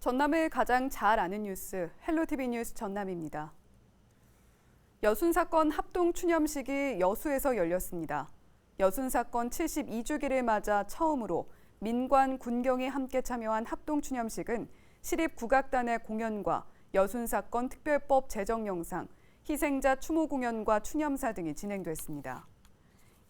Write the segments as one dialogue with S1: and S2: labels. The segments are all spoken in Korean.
S1: 전남을 가장 잘 아는 뉴스, 헬로티비 뉴스 전남입니다. 여순 사건 합동 추념식이 여수에서 열렸습니다. 여순 사건 72주기를 맞아 처음으로 민관, 군경이 함께 참여한 합동 추념식은 시립국악단의 공연과 여순 사건 특별법 제정 영상, 희생자 추모 공연과 추념사 등이 진행됐습니다.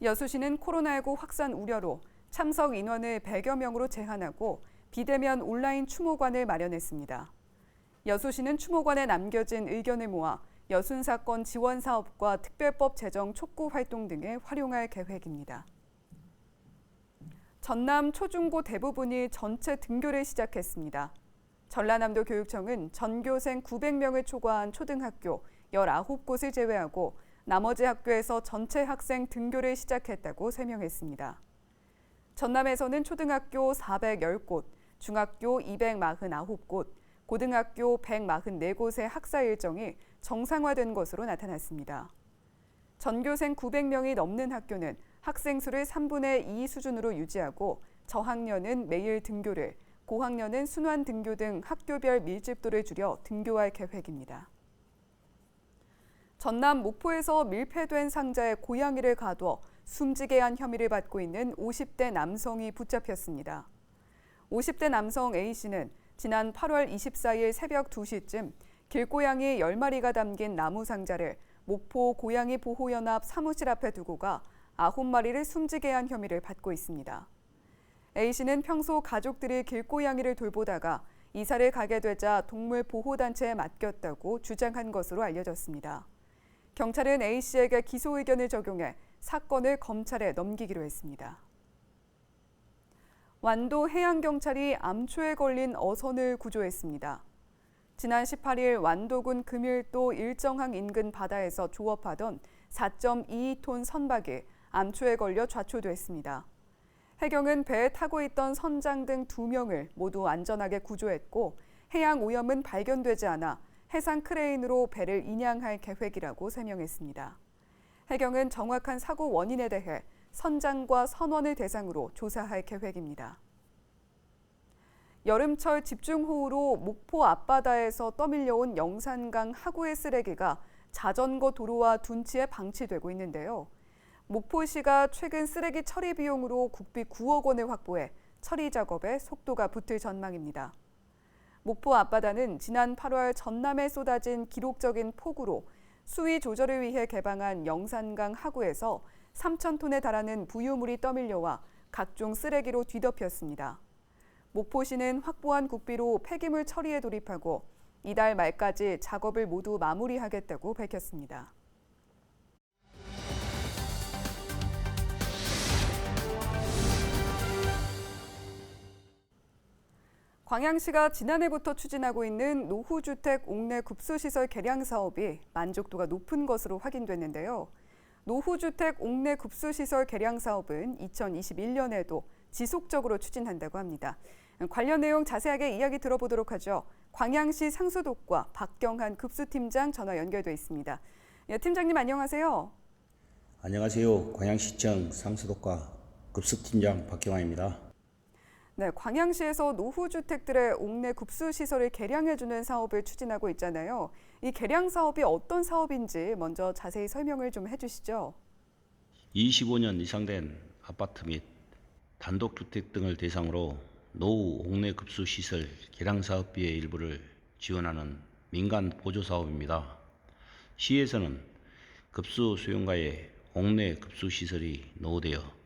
S1: 여수시는 코로나19 확산 우려로 참석 인원을 100여 명으로 제한하고 비대면 온라인 추모관을 마련했습니다. 여수시는 추모관에 남겨진 의견을 모아 여순 사건 지원 사업과 특별법 제정 촉구 활동 등에 활용할 계획입니다. 전남 초중고 대부분이 전체 등교를 시작했습니다. 전라남도 교육청은 전교생 900명을 초과한 초등학교 19곳을 제외하고 나머지 학교에서 전체 학생 등교를 시작했다고 설명했습니다. 전남에서는 초등학교 410곳, 중학교 249곳, 고등학교 144곳의 학사 일정이 정상화된 것으로 나타났습니다. 전교생 900명이 넘는 학교는 학생 수를 3분의 2 수준으로 유지하고 저학년은 매일 등교를, 고학년은 순환 등교 등 학교별 밀집도를 줄여 등교할 계획입니다. 전남 목포에서 밀폐된 상자에 고양이를 가둬 숨지게 한 혐의를 받고 있는 50대 남성이 붙잡혔습니다. 50대 남성 A씨는 지난 8월 24일 새벽 2시쯤 길고양이 10마리가 담긴 나무 상자를 목포 고양이 보호연합 사무실 앞에 두고 가 9마리를 숨지게 한 혐의를 받고 있습니다. A씨는 평소 가족들이 길고양이를 돌보다가 이사를 가게 되자 동물보호단체에 맡겼다고 주장한 것으로 알려졌습니다. 경찰은 A씨에게 기소 의견을 적용해 사건을 검찰에 넘기기로 했습니다. 완도 해양경찰이 암초에 걸린 어선을 구조했습니다. 지난 18일 완도군 금일도 일정항 인근 바다에서 조업하던 4.22톤 선박이 암초에 걸려 좌초됐습니다. 해경은 배에 타고 있던 선장 등 2명을 모두 안전하게 구조했고 해양 오염은 발견되지 않아 해상 크레인으로 배를 인양할 계획이라고 설명했습니다. 해경은 정확한 사고 원인에 대해 선장과 선원을 대상으로 조사할 계획입니다. 여름철 집중호우로 목포 앞바다에서 떠밀려온 영산강 하구의 쓰레기가 자전거 도로와 둔치에 방치되고 있는데요. 목포시가 최근 쓰레기 처리 비용으로 국비 9억 원을 확보해 처리 작업에 속도가 붙을 전망입니다. 목포 앞바다는 지난 8월 전남에 쏟아진 기록적인 폭우로 수위 조절을 위해 개방한 영산강 하구에서 3,000톤에 달하는 부유물이 떠밀려와 각종 쓰레기로 뒤덮였습니다. 목포시는 확보한 국비로 폐기물 처리에 돌입하고 이달 말까지 작업을 모두 마무리하겠다고 밝혔습니다. 광양시가 지난해부터 추진하고 있는 노후주택 옥내 급수시설 개량 사업이 만족도가 높은 것으로 확인됐는데요. 노후주택 옥내 급수시설 개량 사업은 2021년에도 지속적으로 추진한다고 합니다. 관련 내용 자세하게 이야기 들어보도록 하죠. 광양시 상수독과 박경한 급수팀장 전화 연결돼 있습니다. 팀장님 안녕하세요.
S2: 안녕하세요. 광양시청 상수독과 급수팀장 박경환입니다.
S1: 네, 광양시에서 노후주택들의 옥내 급수시설을 개량해주는 사업을 추진하고 있잖아요. 이 개량 사업이 어떤 사업인지 먼저 자세히 설명을 좀 해주시죠.
S2: 25년 이상 된 아파트 및 단독주택 등을 대상으로 노후 옥내 급수시설 개량 사업비의 일부를 지원하는 민간 보조사업입니다. 시에서는 급수 수용가에 옥내 급수시설이 노후되어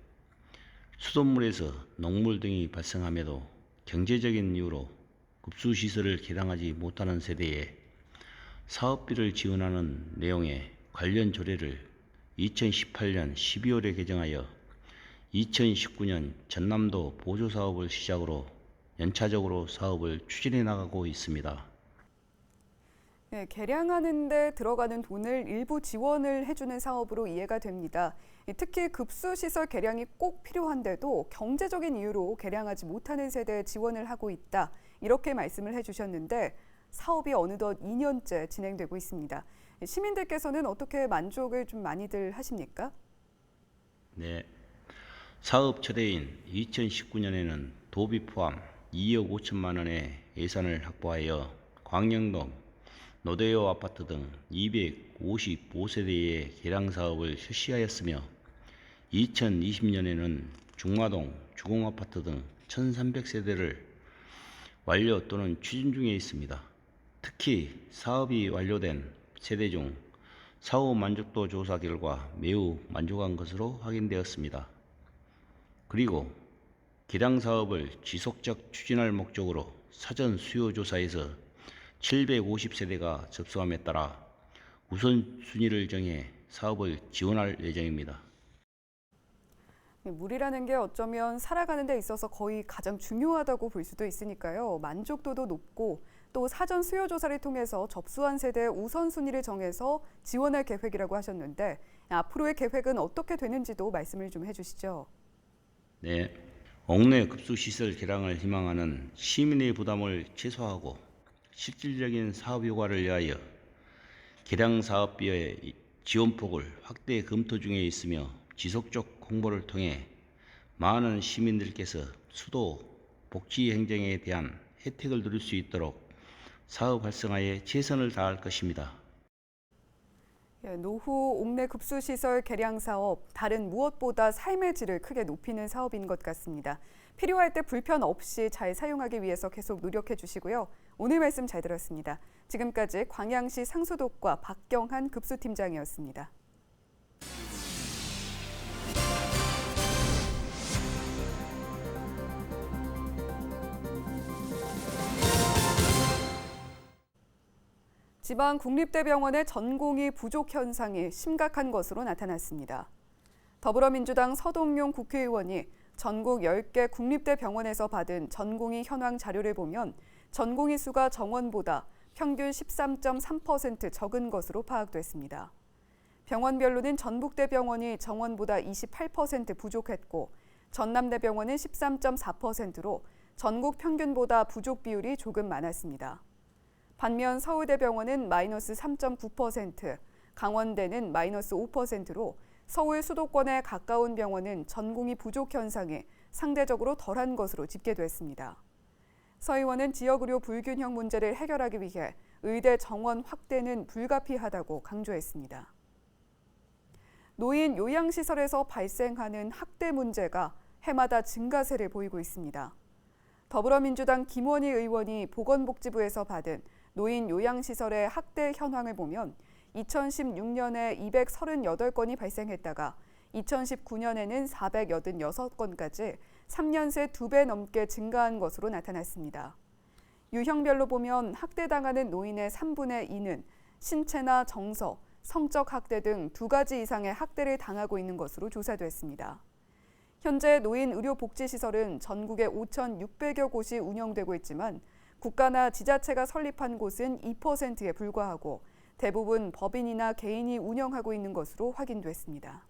S2: 수돗물에서 녹물 등이 발생함에도 경제적인 이유로 급수시설을 개량하지 못하는 세대에 사업비를 지원하는 내용의 관련 조례를 2018년 12월에 개정하여 2019년 전남도 보조사업을 시작으로 연차적으로 사업을 추진해 나가고 있습니다.
S1: 네, 개량하는 데 들어가는 돈을 일부 지원을 해주는 사업으로 이해가 됩니다. 특히 급수시설 개량이 꼭 필요한데도 경제적인 이유로 개량하지 못하는 세대에 지원을 하고 있다. 이렇게 말씀을 해주셨는데 사업이 어느덧 2년째 진행되고 있습니다. 시민들께서는 어떻게 만족을 좀 많이들 하십니까?
S2: 네, 사업 첫 해인 2019년에는 도비 포함 2억 5천만 원의 예산을 확보하여 광명동, 노대요 아파트 등 255세대의 개량 사업을 실시하였으며 2020년에는 중마동, 주공아파트 등 1,300세대를 완료 또는 추진 중에 있습니다. 특히 사업이 완료된 세대 중 사후 만족도 조사 결과 매우 만족한 것으로 확인되었습니다. 그리고 개량 사업을 지속적 추진할 목적으로 사전 수요 조사에서 750세대가 접수함에 따라 우선순위를 정해 사업을 지원할 예정입니다.
S1: 물이라는 게 어쩌면 살아가는 데 있어서 거의 가장 중요하다고 볼 수도 있으니까요. 만족도도 높고 또 사전 수요 조사를 통해서 접수한 세대의 우선순위를 정해서 지원할 계획이라고 하셨는데 앞으로의 계획은 어떻게 되는지도 말씀을 좀 해주시죠.
S2: 네, 옥내 급수시설 개량을 희망하는 시민의 부담을 최소화하고 실질적인 사업 효과를 위하여 개량 사업비의 지원폭을 확대 검토 중에 있으며 지속적 홍보를 통해 많은 시민들께서 수도 복지 행정에 대한 혜택을 누릴 수 있도록 사업 활성화에 최선을 다할 것입니다.
S1: 노후 옥내 급수시설 개량 사업, 다른 무엇보다 삶의 질을 크게 높이는 사업인 것 같습니다. 필요할 때 불편 없이 잘 사용하기 위해서 계속 노력해 주시고요. 오늘 말씀 잘 들었습니다. 지금까지 광양시 상수독과 박경한 급수팀장이었습니다. 지방 국립대병원의 전공의 부족 현상이 심각한 것으로 나타났습니다. 더불어민주당 서동용 국회의원이 전국 10개 국립대 병원에서 받은 전공의 현황 자료를 보면 전공의 수가 정원보다 평균 13.3% 적은 것으로 파악됐습니다. 병원별로는 전북대병원이 정원보다 28% 부족했고 전남대병원은 13.4%로 전국 평균보다 부족 비율이 조금 많았습니다. 반면 서울대병원은 마이너스 3.9%, 강원대는 마이너스 5%로 서울 수도권에 가까운 병원은 전공의 부족 현상이 상대적으로 덜한 것으로 집계됐습니다. 서 의원은 지역의료 불균형 문제를 해결하기 위해 의대 정원 확대는 불가피하다고 강조했습니다. 노인 요양시설에서 발생하는 학대 문제가 해마다 증가세를 보이고 있습니다. 더불어민주당 김원희 의원이 보건복지부에서 받은 노인 요양시설의 학대 현황을 보면 2016년에 238건이 발생했다가 2019년에는 486건까지 3년 새 2배 넘게 증가한 것으로 나타났습니다. 유형별로 보면 학대당하는 노인의 3분의 2는 신체나 정서, 성적 학대 등 2가지 이상의 학대를 당하고 있는 것으로 조사됐습니다. 현재 노인 의료복지시설은 전국에 5,600여 곳이 운영되고 있지만 국가나 지자체가 설립한 곳은 2%에 불과하고 대부분 법인이나 개인이 운영하고 있는 것으로 확인됐습니다.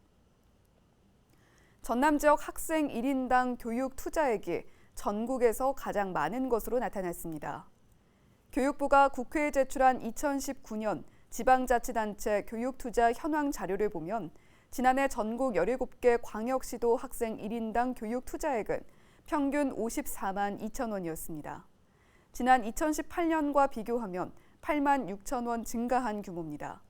S1: 전남 지역 학생 1인당 교육 투자액이 전국에서 가장 많은 것으로 나타났습니다. 교육부가 국회에 제출한 2019년 지방자치단체 교육투자 현황 자료를 보면 지난해 전국 17개 광역시도 학생 1인당 교육 투자액은 평균 54만 2천 원이었습니다. 지난 2018년과 비교하면 8만 6천 원 증가한 규모입니다.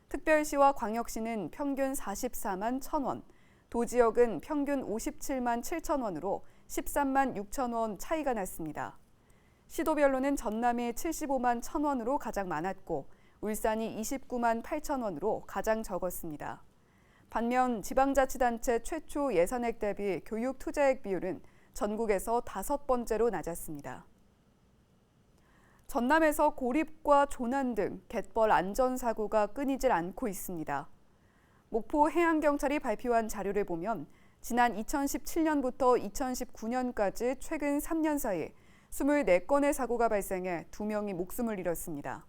S1: 특별시와 광역시는 평균 44만 1천 원, 도지역은 평균 57만 7천 원으로 13만 6천 원 차이가 났습니다. 시도별로는 전남이 75만 1천 원으로 가장 많았고 울산이 29만 8천 원으로 가장 적었습니다. 반면 지방자치단체 최초 예산액 대비 교육 투자액 비율은 전국에서 5번째로 낮았습니다. 전남에서 고립과 조난 등 갯벌 안전사고가 끊이질 않고 있습니다. 목포 해양경찰이 발표한 자료를 보면 지난 2017년부터 2019년까지 최근 3년 사이 24건의 사고가 발생해 2명이 목숨을 잃었습니다.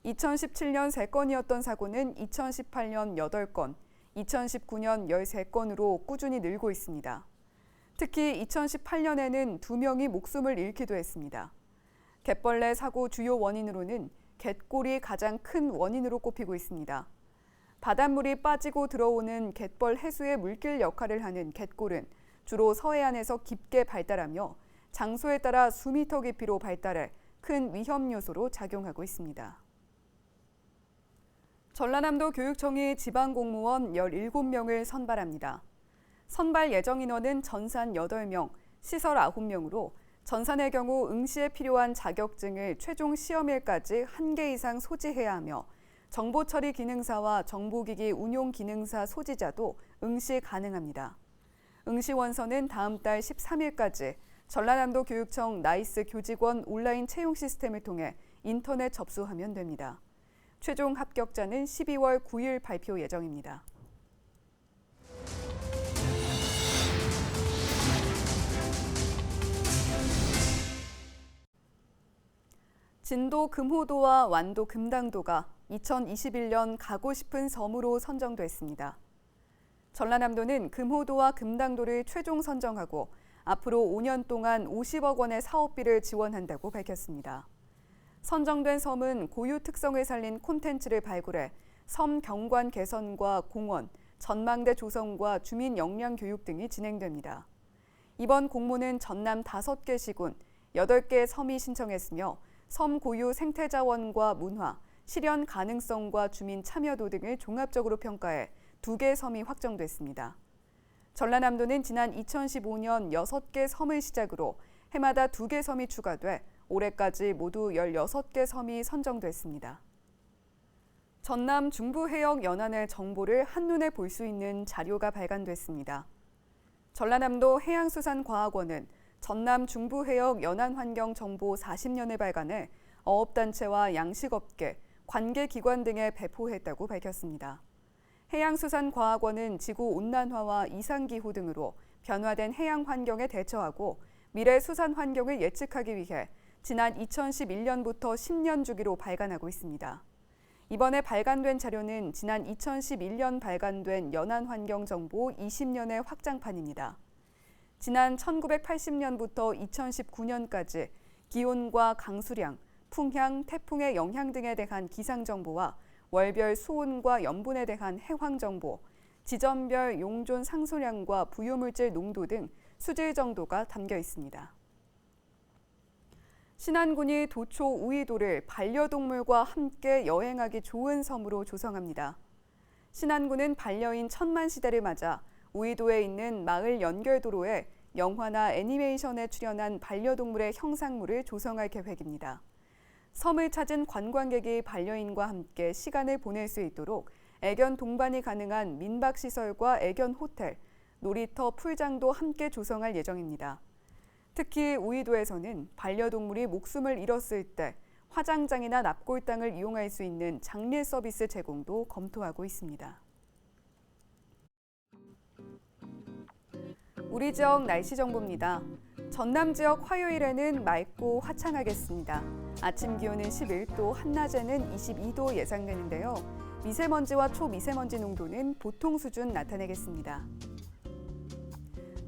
S1: 2017년 3건이었던 사고는 2018년 8건, 2019년 13건으로 꾸준히 늘고 있습니다. 특히 2018년에는 2명이 목숨을 잃기도 했습니다. 갯벌 내 사고 주요 원인으로는 갯골이 가장 큰 원인으로 꼽히고 있습니다. 바닷물이 빠지고 들어오는 갯벌 해수의 물길 역할을 하는 갯골은 주로 서해안에서 깊게 발달하며 장소에 따라 수미터 깊이로 발달해 큰 위험 요소로 작용하고 있습니다. 전라남도 교육청이 지방공무원 17명을 선발합니다. 선발 예정 인원은 전산 8명, 시설 9명으로 전산의 경우 응시에 필요한 자격증을 최종 시험일까지 1개 이상 소지해야 하며 정보 처리 기능사와 정보기기 운용 기능사 소지자도 응시 가능합니다. 응시 원서는 다음 달 13일까지 전라남도 교육청 나이스 교직원 온라인 채용 시스템을 통해 인터넷 접수하면 됩니다. 최종 합격자는 12월 9일 발표 예정입니다. 진도 금호도와 완도 금당도가 2021년 가고 싶은 섬으로 선정됐습니다. 전라남도는 금호도와 금당도를 최종 선정하고 앞으로 5년 동안 50억 원의 사업비를 지원한다고 밝혔습니다. 선정된 섬은 고유 특성을 살린 콘텐츠를 발굴해 섬 경관 개선과 공원, 전망대 조성과 주민 역량 교육 등이 진행됩니다. 이번 공모는 전남 5개 시군, 8개 섬이 신청했으며 섬 고유 생태자원과 문화, 실현 가능성과 주민 참여도 등을 종합적으로 평가해 2개 섬이 확정됐습니다. 전라남도는 지난 2015년 6개 섬을 시작으로 해마다 2개 섬이 추가돼 올해까지 모두 16개 섬이 선정됐습니다. 전남 중부해역 연안의 정보를 한눈에 볼 수 있는 자료가 발간됐습니다. 전라남도 해양수산과학원은 전남 중부해역 연안환경 정보 40년을 발간해 어업단체와 양식업계, 관계기관 등에 배포했다고 밝혔습니다. 해양수산과학원은 지구온난화와 이상기후 등으로 변화된 해양 환경에 대처하고 미래 수산 환경을 예측하기 위해 지난 2011년부터 10년 주기로 발간하고 있습니다. 이번에 발간된 자료는 지난 2011년 발간된 연안환경정보 20년의 확장판입니다. 지난 1980년부터 2019년까지 기온과 강수량, 풍향, 태풍의 영향 등에 대한 기상정보와 월별 수온과 염분에 대한 해황정보, 지점별 용존 상수량과 부유물질 농도 등 수질 정도가 담겨 있습니다. 신안군이 도초 우이도를 반려동물과 함께 여행하기 좋은 섬으로 조성합니다. 신안군은 반려인 1000만 시대를 맞아 우이도에 있는 마을 연결도로에 영화나 애니메이션에 출연한 반려동물의 형상물을 조성할 계획입니다. 섬을 찾은 관광객이 반려인과 함께 시간을 보낼 수 있도록 애견 동반이 가능한 민박시설과 애견 호텔, 놀이터, 풀장도 함께 조성할 예정입니다. 특히 우이도에서는 반려동물이 목숨을 잃었을 때 화장장이나 납골당을 이용할 수 있는 장례 서비스 제공도 검토하고 있습니다. 우리 지역 날씨 정보입니다. 전남 지역 화요일에는 맑고 화창하겠습니다. 아침 기온은 11도, 한낮에는 22도 예상되는데요. 미세먼지와 초미세먼지 농도는 보통 수준 나타내겠습니다.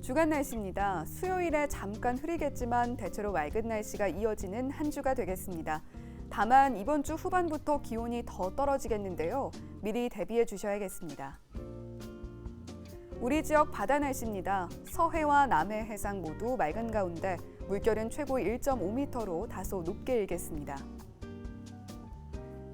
S1: 주간 날씨입니다. 수요일에 잠깐 흐리겠지만 대체로 맑은 날씨가 이어지는 한 주가 되겠습니다. 다만 이번 주 후반부터 기온이 더 떨어지겠는데요. 미리 대비해 주셔야겠습니다. 우리 지역 바다 날씨입니다. 서해와 남해 해상 모두 맑은 가운데 물결은 최고 1.5m로 다소 높게 일겠습니다.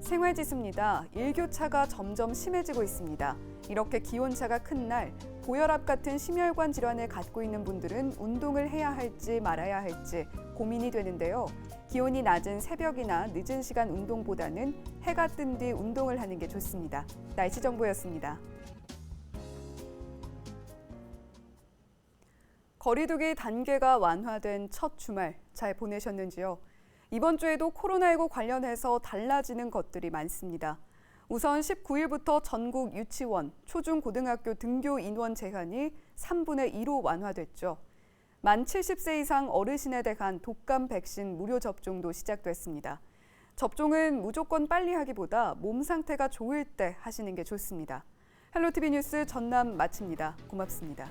S1: 생활지수입니다. 일교차가 점점 심해지고 있습니다. 이렇게 기온차가 큰 날 고혈압 같은 심혈관 질환을 갖고 있는 분들은 운동을 해야 할지 말아야 할지 고민이 되는데요. 기온이 낮은 새벽이나 늦은 시간 운동보다는 해가 뜬 뒤 운동을 하는 게 좋습니다. 날씨 정보였습니다. 거리두기 단계가 완화된 첫 주말 잘 보내셨는지요? 이번 주에도 코로나19 관련해서 달라지는 것들이 많습니다. 우선 19일부터 전국 유치원, 초중고등학교 등교 인원 제한이 3분의 2로 완화됐죠. 만 70세 이상 어르신에 대한 독감 백신 무료 접종도 시작됐습니다. 접종은 무조건 빨리 하기보다 몸 상태가 좋을 때 하시는 게 좋습니다. 헬로티비 뉴스 전남 마칩니다. 고맙습니다.